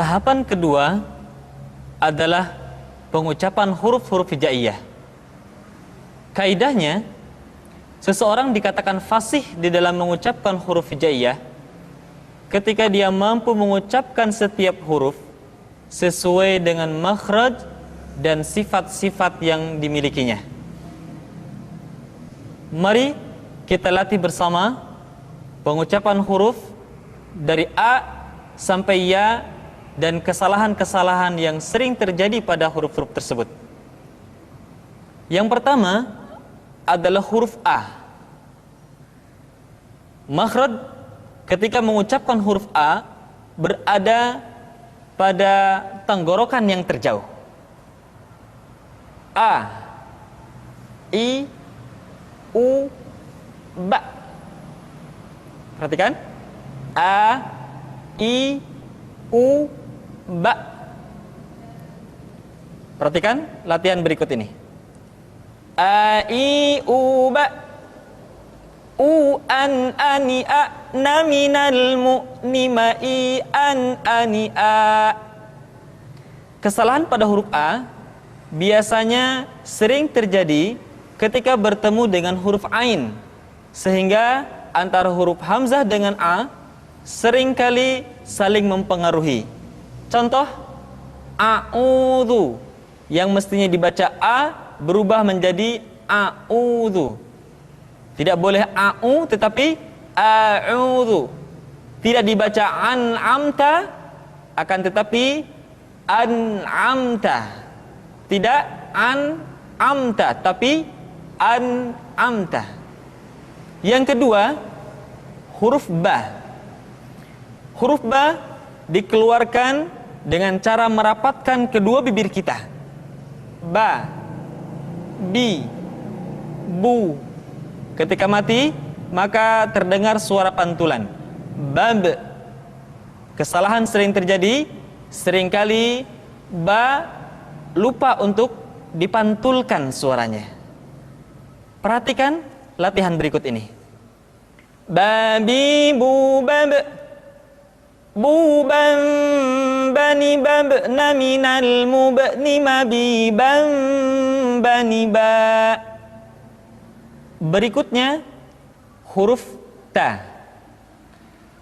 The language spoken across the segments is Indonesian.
Tahapan kedua adalah pengucapan huruf-huruf hijaiyah. Kaidahnya, seseorang dikatakan fasih di dalam mengucapkan huruf hijaiyah ketika dia mampu mengucapkan setiap huruf sesuai dengan makhraj dan sifat-sifat yang dimilikinya. Mari kita latih bersama pengucapan huruf dari A sampai Ya dan kesalahan-kesalahan yang sering terjadi pada huruf-huruf tersebut. Yang pertama adalah huruf A. Makhraj ketika mengucapkan huruf A berada pada tenggorokan yang terjauh. A, I, U, Ba. Perhatikan. A, I, U, Ba. Perhatikan latihan berikut ini. A, I, U, Ba. U, an, ani, a. Na, minal, mu, ni, ma, i, an, ani, a. Kesalahan pada huruf A biasanya sering terjadi ketika bertemu dengan huruf Ain, sehingga antara huruf Hamzah dengan A seringkali saling mempengaruhi. Contoh, a'udzu yang mestinya dibaca A berubah menjadi a'udzu. Tidak boleh a'u tetapi a'udzu. Tidak dibaca an'amta akan tetapi an'amta. Tidak an'amta tapi an'amta. Yang kedua, huruf Ba. Huruf Ba dikeluarkan dengan cara merapatkan kedua bibir kita. Ba, Bi, Bu. Ketika mati, maka terdengar suara pantulan. Bab. Kesalahan sering terjadi, seringkali Ba lupa untuk dipantulkan suaranya. Perhatikan latihan berikut ini. Babi, bu, bab. Bu, bam, bani, bab. Na, minal, mu, ba, ni, ma, bi, bam, bani, ba. Berikutnya huruf Ta.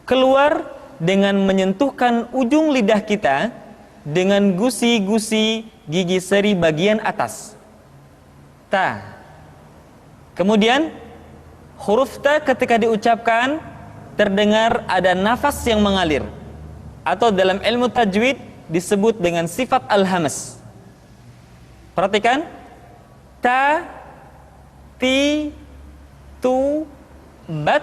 Keluar dengan menyentuhkan ujung lidah kita dengan gusi-gusi gigi seri bagian atas. Ta. Kemudian huruf Ta ketika diucapkan terdengar ada nafas yang mengalir, atau dalam ilmu tajwid disebut dengan sifat al-hamas. Perhatikan. Ta, ti, tu, bat.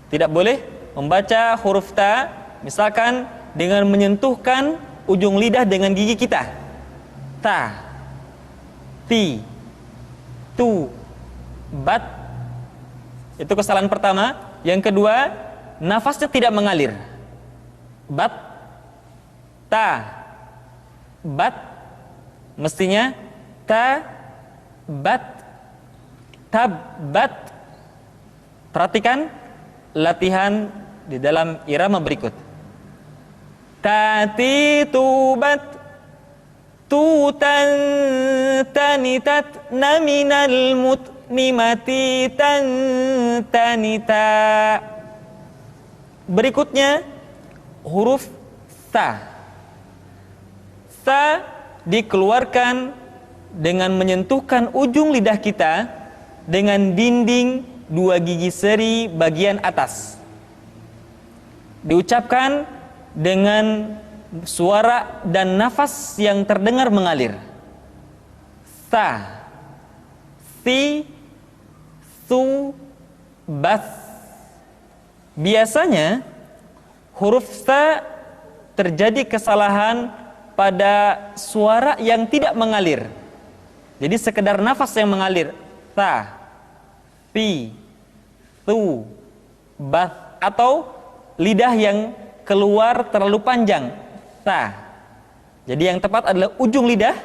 Tidak boleh membaca huruf Ta misalkan dengan menyentuhkan ujung lidah dengan gigi kita. Ta, ti, tu, bat. Itu kesalahan pertama. Yang kedua, nafasnya tidak mengalir. Bat, ta, bat. Mestinya ta, bat, tab, bat. Perhatikan latihan di dalam irama berikut. Tati, tubat, tutan, tanitat, naminal, mut, nimati, tan, tanita. Berikutnya huruf Ta. Ta dikeluarkan dengan menyentuhkan ujung lidah kita dengan dinding dua gigi seri bagian atas. Diucapkan dengan suara dan nafas yang terdengar mengalir. Ta, ti, tu, bas. Biasanya huruf Ta terjadi kesalahan pada suara yang tidak mengalir. Jadi sekedar nafas yang mengalir. Ta, ti, tu, bas. Atau lidah yang keluar terlalu panjang. Ta. Jadi yang tepat adalah ujung lidah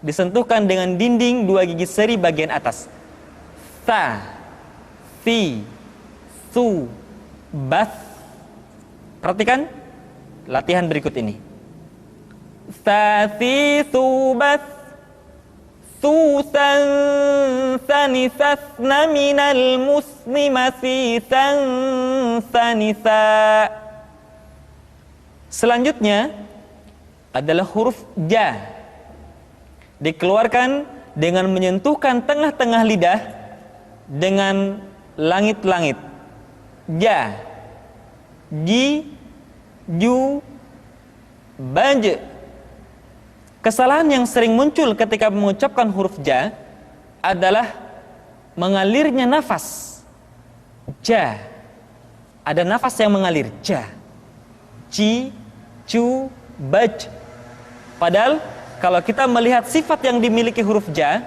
disentuhkan dengan dinding dua gigi seri bagian atas. Ta, ti, tu, bas. Perhatikan latihan berikut ini. Sasi subas susan sanisasna minal muslimasi sanisa. Selanjutnya adalah huruf ja. Dikeluarkan dengan menyentuhkan tengah-tengah lidah dengan langit-langit. Ja, ji, ju, baj. Kesalahan yang sering muncul ketika mengucapkan huruf ja adalah mengalirnya nafas. Ja, ada nafas yang mengalir. Ja, ci, cu, baj. Padahal kalau kita melihat sifat yang dimiliki huruf ja,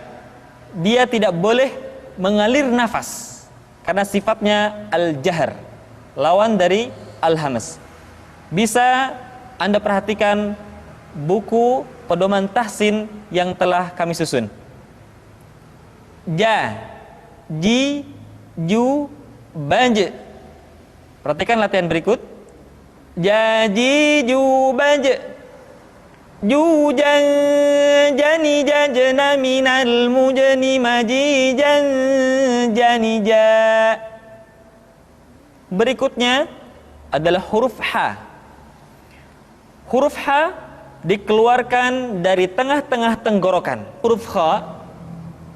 dia tidak boleh mengalir nafas karena sifatnya al-jahr, lawan dari al-hamas. Bisa Anda perhatikan buku pedoman tahsin yang telah kami susun. Ja, ji, ju, baj. Perhatikan latihan berikut. Ja, ji, ju, baj. Ju, jan, jani, jajna, minal, mujani, maji, jan, jani, ja. Berikutnya adalah huruf ha. Huruf ha dikeluarkan dari tengah-tengah tenggorokan. Huruf kha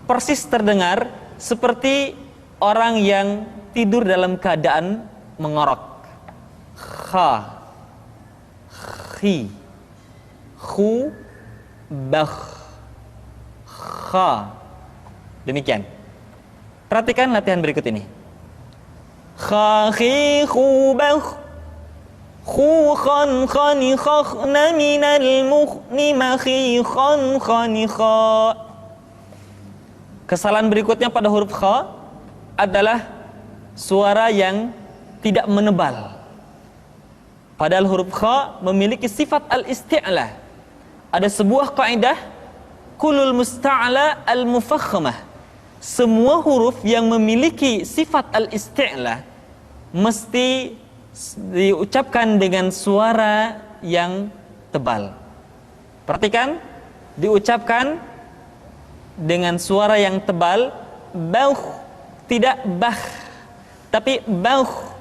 persis terdengar seperti orang yang tidur dalam keadaan mengorok. Kha, khi, khu, bakh, kha. Demikian. Perhatikan latihan berikut ini. Kha, khi, khu, bakh. Khu, khan, khani, khakhna, minal, mukhni, makhi, khan, khani, kha. Kesalahan berikutnya pada huruf kha adalah suara yang tidak menebal. Padahal huruf kha memiliki sifat al-isti'la. Ada sebuah kaidah, kulul musta'la al-mufakhamah. Semua huruf yang memiliki sifat al-isti'la mesti diucapkan dengan suara yang tebal. Perhatikan, diucapkan dengan suara yang tebal. Bauh, tidak bah, tapi bauh.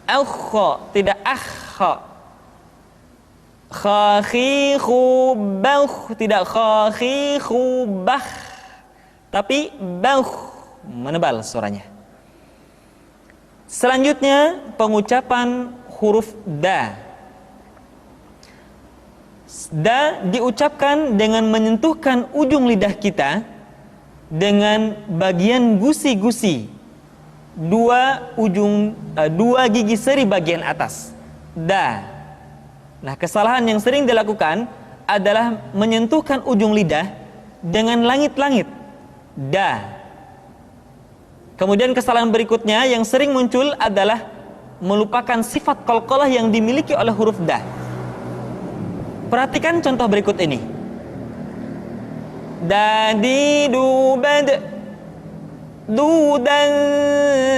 Aukho, tidak akho. Khakhihu bauh, tidak khakhihu bah, tapi bauh, menebal suaranya. Selanjutnya pengucapan huruf da. Da diucapkan dengan menyentuhkan ujung lidah kita dengan bagian gusi-gusi dua gigi seri bagian atas. Da. Nah, kesalahan yang sering dilakukan adalah menyentuhkan ujung lidah dengan langit-langit. Da. Kemudian kesalahan berikutnya yang sering muncul adalah melupakan sifat qalqalah yang dimiliki oleh huruf da. Perhatikan contoh berikut ini. Dadi, du, bad. Du, dan,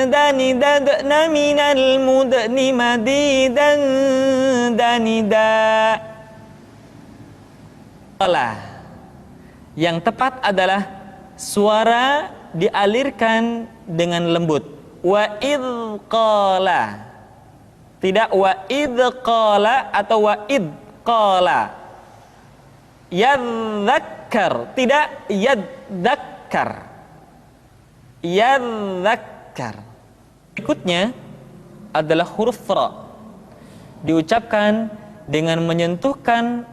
dani, dadna, minal, mudni, madi, dan, dani, da. Yang tepat adalah suara dialirkan dengan lembut. Wa idh qala. Tidak wa idh qala atau wa idh qala. Yadzakkar, tidak yadzakkar. Yadzakkar. Berikutnya adalah huruf ra. Diucapkan dengan menyentuhkan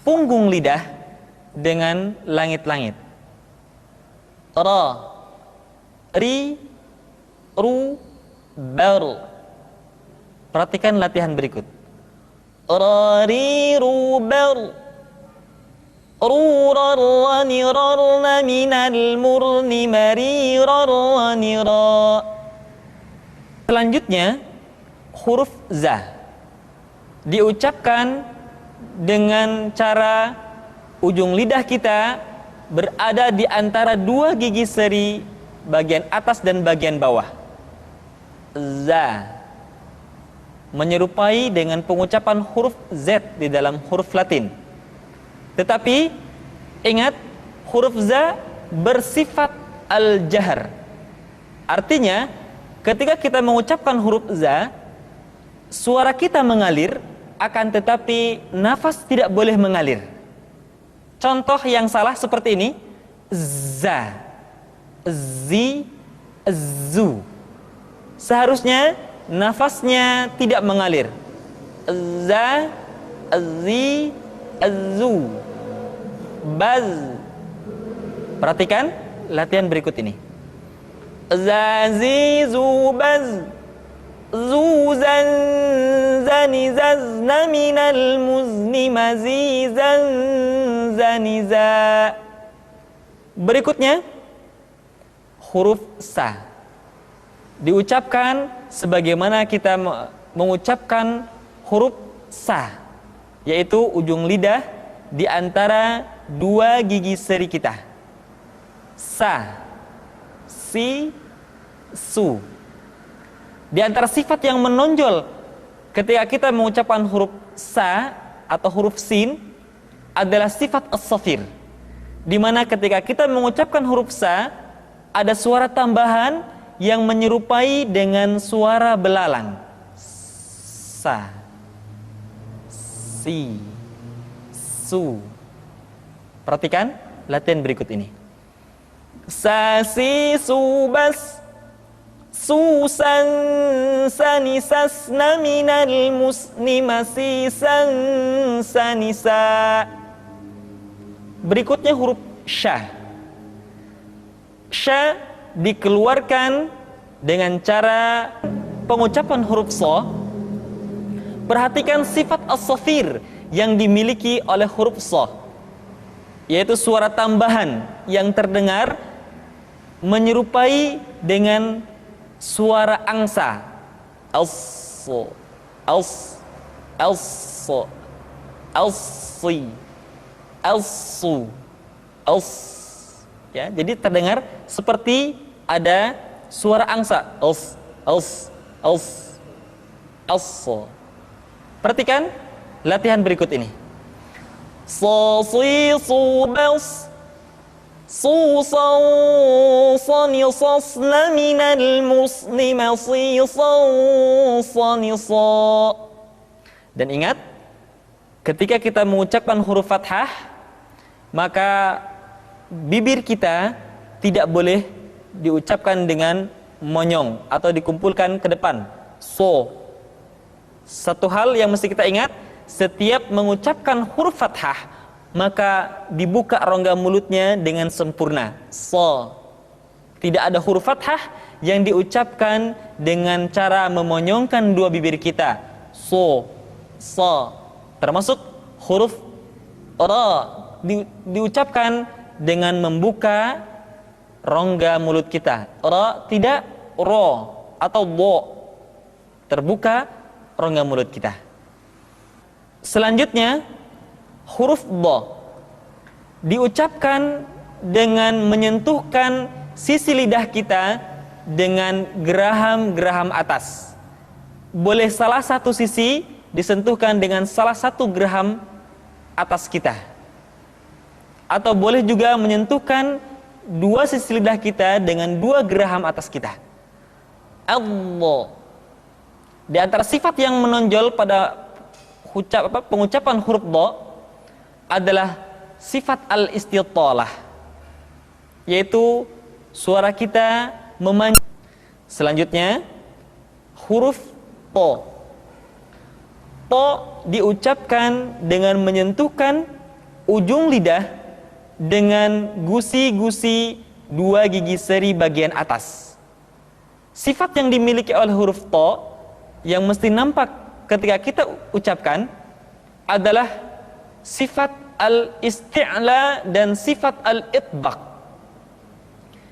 punggung lidah dengan langit-langit. Ra, ri, ru, bar. Perhatikan latihan berikut. Ra, ri, ru, bar. Ru, rar, rani, rarna, minal, murni, mari, rarani, ra. Selanjutnya huruf za. Diucapkan dengan cara ujung lidah kita berada di antara dua gigi seri bagian atas dan bagian bawah. Za. menyerupai dengan pengucapan huruf Z di dalam huruf Latin. Tetapi ingat, huruf Z bersifat al-jahr. Artinya, ketika kita mengucapkan huruf Z, suara kita mengalir, akan tetapi nafas tidak boleh mengalir. Contoh yang salah seperti ini, za, zi, zu. Seharusnya nafasnya tidak mengalir. Za, zi, zu, baz. Perhatikan latihan berikut ini. Za, zi, zu, baz. Zuzan zani zazna minal muzni mazizan zaniza. Berikutnya huruf sa diucapkan sebagaimana kita mengucapkan huruf sa, yaitu ujung lidah di antara dua gigi seri kita. Sa, si, su. Di antara sifat yang menonjol ketika kita mengucapkan huruf sa atau huruf sin adalah sifat as-safir, di mana ketika kita mengucapkan huruf sa ada suara tambahan yang menyerupai dengan suara belalang. Sa, si, su. Perhatikan latihan berikut ini. Sa, si, su, bas. Susan sanisasna minal musni masisan sanisa. Berikutnya huruf sya. Sya dikeluarkan dengan cara pengucapan huruf so. Perhatikan sifat as-safir yang dimiliki oleh huruf so, yaitu suara tambahan yang terdengar menyerupai dengan suara angsa. Also, als, also, alsi, alsu, als. Ya, jadi terdengar seperti ada suara angsa. Als, als, als, also. Perhatikan latihan berikut ini. So, si, su, bels. Susan sanisasna minal musni masisan sanisa. Dan ingat, ketika kita mengucapkan huruf fathah, maka bibir kita tidak boleh diucapkan dengan monyong atau dikumpulkan ke depan. So, satu hal yang mesti kita ingat, setiap mengucapkan huruf fathah maka dibuka rongga mulutnya dengan sempurna. So, tidak ada huruf fathah yang diucapkan dengan cara memonyongkan dua bibir kita. So, termasuk huruf ra diucapkan dengan membuka rongga mulut kita. Ra tidak ro atau bo, terbuka rongga mulut kita. Selanjutnya huruf do diucapkan dengan menyentuhkan sisi lidah kita dengan geraham-geraham atas. Boleh salah satu sisi disentuhkan dengan salah satu geraham atas kita, atau boleh juga menyentuhkan dua sisi lidah kita dengan dua geraham atas kita. Allah. Di antara sifat yang menonjol pada pengucapan huruf do adalah sifat al-istitalah, yaitu suara kita memanjang. Selanjutnya huruf to. To diucapkan dengan menyentuhkan ujung lidah dengan gusi-gusi dua gigi seri bagian atas. Sifat yang dimiliki oleh huruf to yang mesti nampak ketika kita ucapkan adalah sifat al-isti'la dan sifat al-itbaq.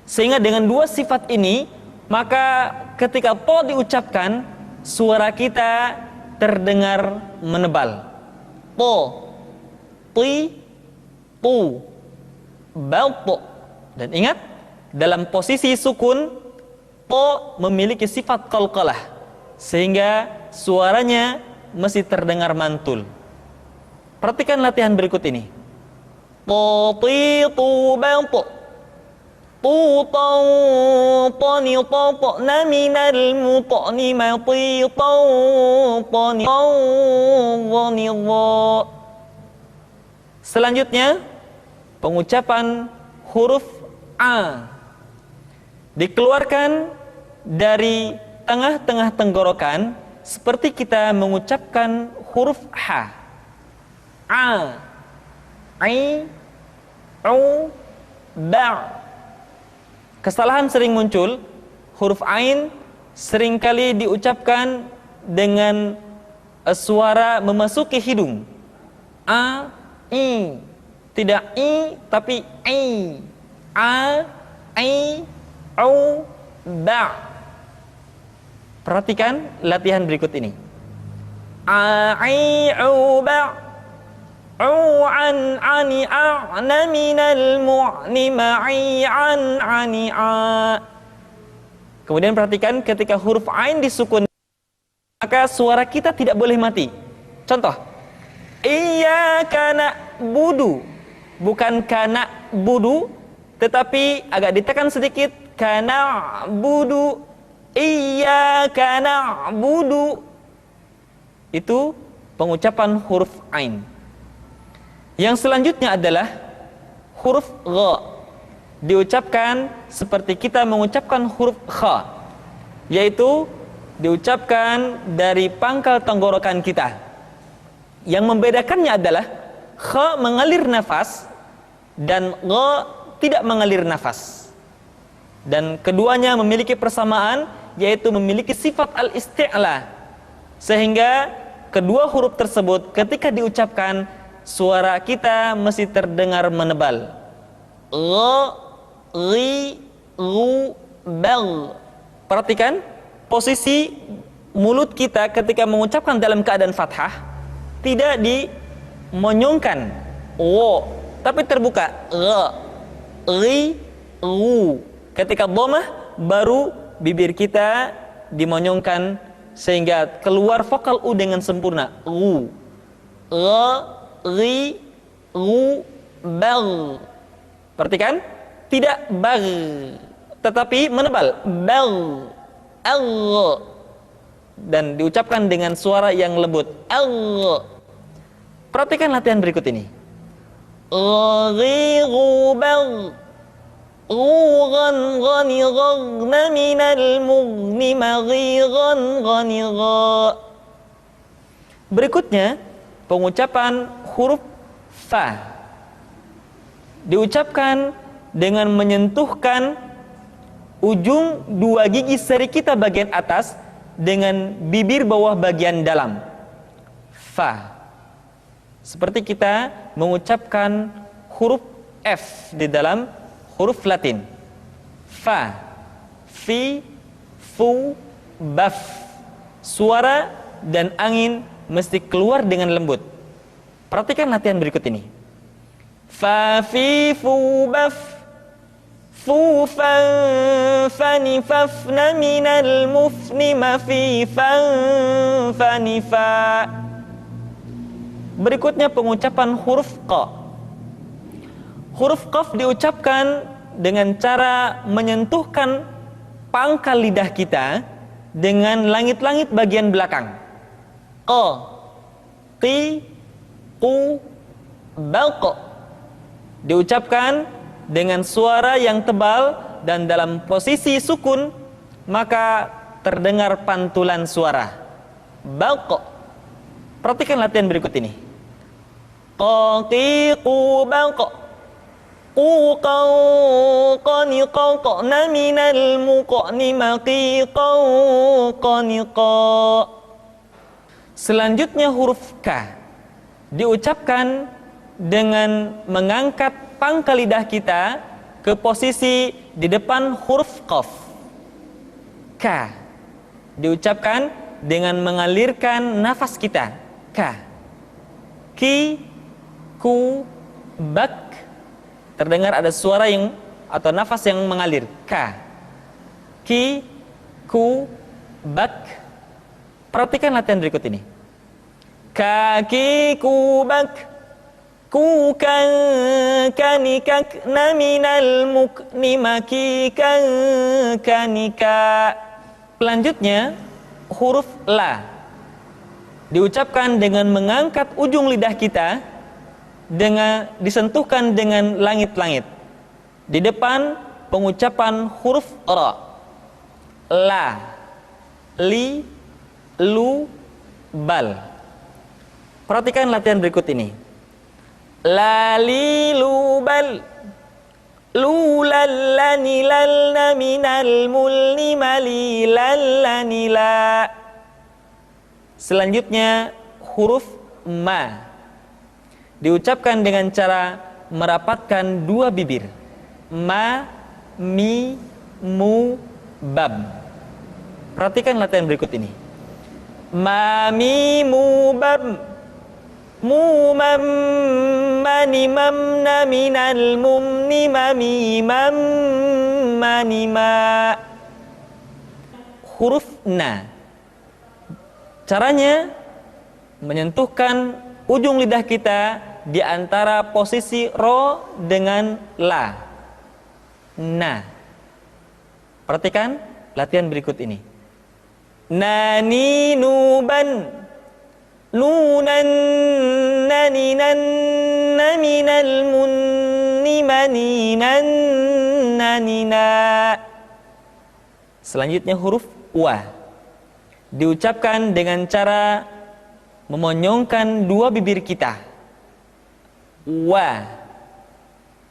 Sehingga dengan dua sifat ini, maka ketika to diucapkan, suara kita terdengar menebal. To, ti, tu, bal, to. Dan ingat, dalam posisi sukun, to memiliki sifat qalqalah, sehingga suaranya mesti terdengar mantul. Perhatikan latihan berikut ini. Tatitu batu tutan tani tatna minal mutani matitan tani tani. Selanjutnya pengucapan huruf A dikeluarkan dari tengah-tengah tenggorokan seperti kita mengucapkan huruf H. A, I, U, Ba. Kesalahan sering muncul, huruf Ain seringkali diucapkan dengan suara memasuki hidung. A, I. Tidak I, tapi I. A, I, U, Ba. Perhatikan latihan berikut ini. A, I, U, Ba. U, an, ani, a'na, minal, mu'ni, ma'i, an, ani, a. Kemudian perhatikan ketika huruf Ain disukun, maka suara kita tidak boleh mati. Contoh, iyyaka na'budu, bukan kana budu, tetapi agak ditekan sedikit, kana budu, iyyaka na'budu. Itu pengucapan huruf Ain. Yang selanjutnya adalah huruf Gha. Diucapkan seperti kita mengucapkan huruf Kha, yaitu diucapkan dari pangkal tenggorokan kita. Yang membedakannya adalah Kha mengalir nafas dan Gha tidak mengalir nafas. Dan keduanya memiliki persamaan, yaitu memiliki sifat al-isti'la. Sehingga kedua huruf tersebut ketika diucapkan, suara kita mesti terdengar menebal. Gha, ri, ru, bal. Perhatikan posisi mulut kita ketika mengucapkan dalam keadaan fathah, tidak dimonyongkan, wo, tapi terbuka, gha, ri, ru. Ketika dhammah, baru bibir kita dimonyongkan sehingga keluar vokal u dengan sempurna, ru, gha, ri, ru, bal. Perhatikan, tidak bal, tetapi menebal, bal, al, dan diucapkan dengan suara yang lembut, al. Perhatikan latihan berikut ini. Ri, ru, bal, rugan, gani, gagna, minal, mugni, maghigan, gani, ga. Berikutnya pengucapan huruf Fa. Diucapkan dengan menyentuhkan ujung dua gigi seri kita bagian atas dengan bibir bawah bagian dalam. Fa. Seperti kita mengucapkan huruf F di dalam huruf Latin. Fa, fi, fu, baf. Suara dan angin mesti keluar dengan lembut. Perhatikan latihan berikut ini. Fa, fi, fu, baf. Fu, fan, fani, fafna, minal, mufni, mafi, fan, fani, fa. Berikutnya pengucapan huruf Qa. Huruf Qaf diucapkan dengan cara menyentuhkan pangkal lidah kita dengan langit-langit bagian belakang. Qa, qi, qu, balq. Diucapkan dengan suara yang tebal dan dalam posisi sukun, maka terdengar pantulan suara. Balq. Perhatikan latihan berikut ini. Qa, qi, qu, balq. Quqan, qaniqan, qana, minal, muqani, maqiqan, qaniqa. Selanjutnya huruf K. Diucapkan dengan mengangkat pangkal lidah kita ke posisi di depan huruf Qaf. K. Diucapkan dengan mengalirkan nafas kita. K. Ki, ku, bak. Terdengar ada suara yang atau nafas yang mengalir. K. Ki, ku, bak. Perhatikan latihan berikut ini. Kaki kubak, kukan kanikak naminal mukni makikan kanika. Selanjutnya huruf la diucapkan dengan mengangkat ujung lidah kita, dengan disentuhkan dengan langit-langit. Di depan pengucapan huruf ra, la, li, lu, bal. Perhatikan latihan berikut ini. La, li, lu, bal, lu, lallani, lalna, minal, mulni, mali, lallani, la. Selanjutnya huruf ma diucapkan dengan cara merapatkan dua bibir. Ma, mi, mu, bab. Perhatikan latihan berikut ini. Ma, mi, mu, bab, mu, mam, mani, mamna, minal, mumni, mami, mam, mani, ma. Huruf na, caranya menyentuhkan ujung lidah kita di antara posisi ro dengan la. Na. Perhatikan latihan berikut ini. Nani, nuban, nunan, naninan, naminal, munni, maninan, nanina. Selanjutnya huruf wa diucapkan dengan cara memonyongkan dua bibir kita. Wa,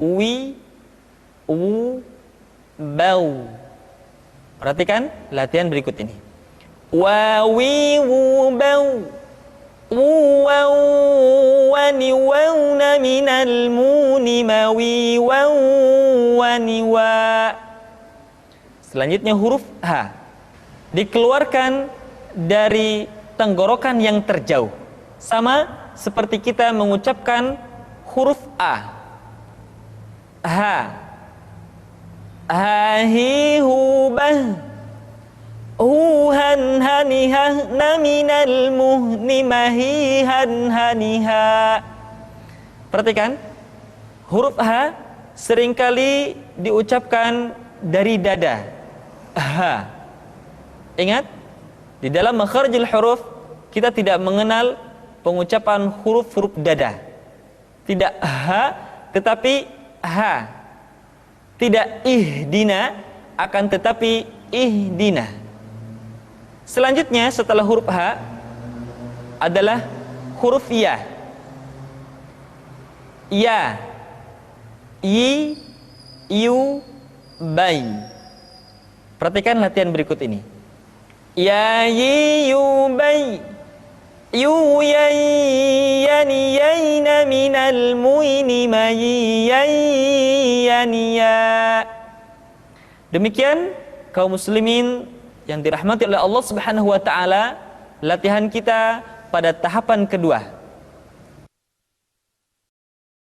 wi, u, bau. Perhatikan latihan berikut ini. Wa, wi, wu, bau, wu, waw, wani, wawna, minal, muni, mawi, waw, wani, wa. Selanjutnya huruf ha dikeluarkan dari tenggorokan yang terjauh, sama seperti kita mengucapkan huruf a. Ha, hahi, hubah, huhan, hanihah, naminal, muhni, mahihan, haniha. Perhatikan huruf ha seringkali diucapkan dari dada. Ha. Ingat, di dalam makharijul huruf kita tidak mengenal pengucapan huruf-huruf dada. Tidak ha, tetapi ha. Tidak ihdina, akan tetapi ihdina. Selanjutnya setelah huruf ha adalah huruf ya. Ya, yi, yu, bai. Perhatikan latihan berikut ini. Ya, yi, yu, bai, yu, yai, yani, yaina, minal, muini, mayi, yai, yani, ya. Demikian kaum muslimin yang dirahmati oleh Allah Subhanahu wa taala, latihan kita pada tahapan kedua.